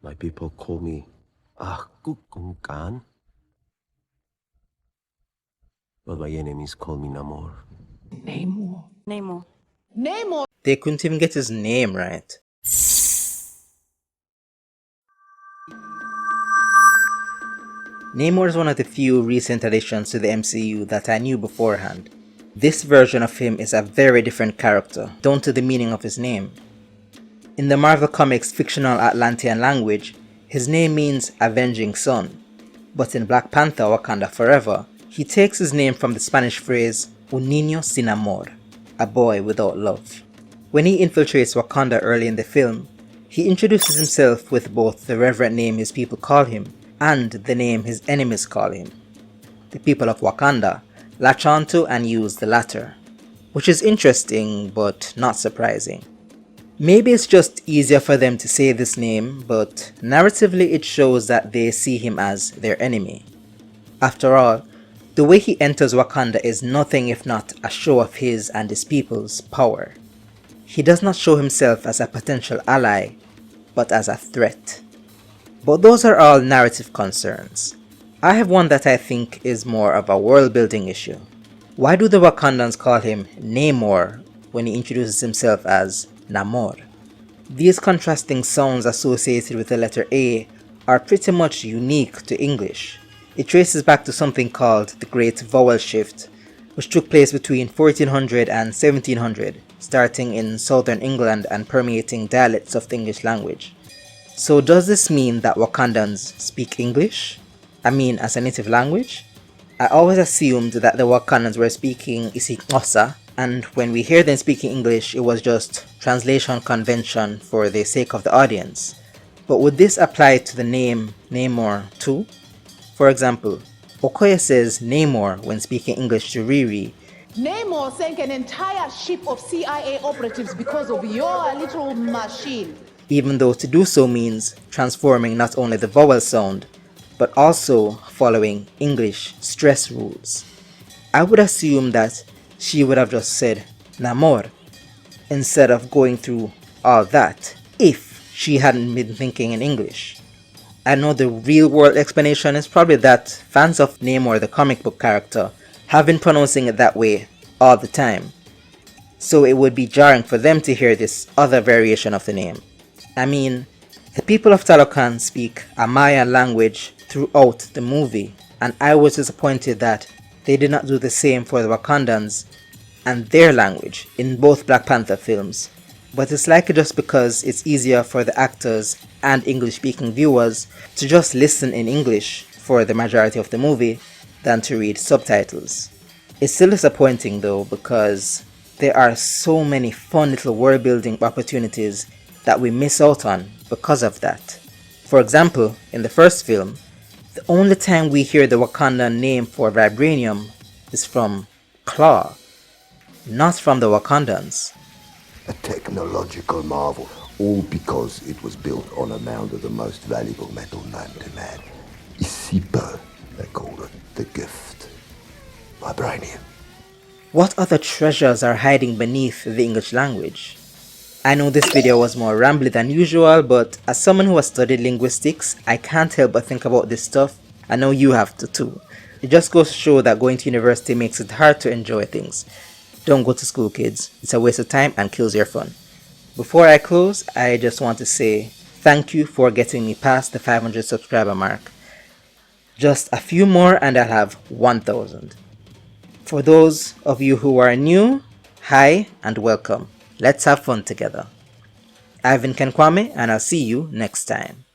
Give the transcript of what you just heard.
My people call me Wakandans, but my enemies call me Namor. Namor. They couldn't even get his name right. Namor is one of the few recent additions to the MCU that I knew beforehand. This version of him is a very different character, down to the meaning of his name. In the Marvel Comics fictional Atlantean language, his name means Avenging Sun, but in Black Panther Wakanda Forever, he takes his name from the Spanish phrase Un niño sin amor, a boy without love. When he infiltrates Wakanda early in the film, he introduces himself with both the reverent name his people call him and the name his enemies call him. The people of Wakanda latch onto and use the latter, which is interesting but not surprising. Maybe it's just easier for them to say this name, but narratively it shows that they see him as their enemy. After all, the way he enters Wakanda is nothing if not a show of his and his people's power. He does not show himself as a potential ally, but as a threat. But those are all narrative concerns. I have one that I think is more of a world building issue. Why do the Wakandans call him Namor when he introduces himself as Namor? These contrasting sounds associated with the letter A are pretty much unique to English. It traces back to something called the Great Vowel Shift, which took place between 1400 and 1700, starting in southern England and permeating dialects of the English language. So does this mean that Wakandans speak English? I mean as a native language? I always assumed that the Wakandans were speaking Isixhosa, and when we hear them speaking English, it was just translation convention for the sake of the audience. But would this apply to the name Namor too? For example, Okoye says Namor when speaking English to Riri. Namor sank an entire ship of CIA operatives because of your little machine. Even though to do so means transforming not only the vowel sound, but also following English stress rules. I would assume that she would have just said Namor instead of going through all that if she hadn't been thinking in English. I know the real world explanation is probably that fans of Namor the comic book character have been pronouncing it that way all the time, so it would be jarring for them to hear this other variation of the name. I mean, the people of Talocan speak a Mayan language throughout the movie, and I was disappointed that they did not do the same for the Wakandans and their language in both Black Panther films. But it's likely just because it's easier for the actors and English speaking viewers to just listen in English for the majority of the movie than to read subtitles. It's still disappointing though, because there are so many fun little world building opportunities that we miss out on because of that. For example, in the first film, the only time we hear the Wakandan name for vibranium is from Claw, not from the Wakandans. A technological marvel, all because it was built on a mound of the most valuable metal known to man. Isipo, they call it, the gift. Vibranium. What other treasures are hiding beneath the English language? I know this video was more rambly than usual, but as someone who has studied linguistics, I can't help but think about this stuff. I know you have to too. It just goes to show that going to university makes it hard to enjoy things. Don't go to school, kids. It's a waste of time and kills your fun. Before I close, I just want to say thank you for getting me past the 500 subscriber mark. Just a few more and I'll have 1000. For those of you who are new, hi and welcome. Let's have fun together. I've been Ken Kwame and I'll see you next time.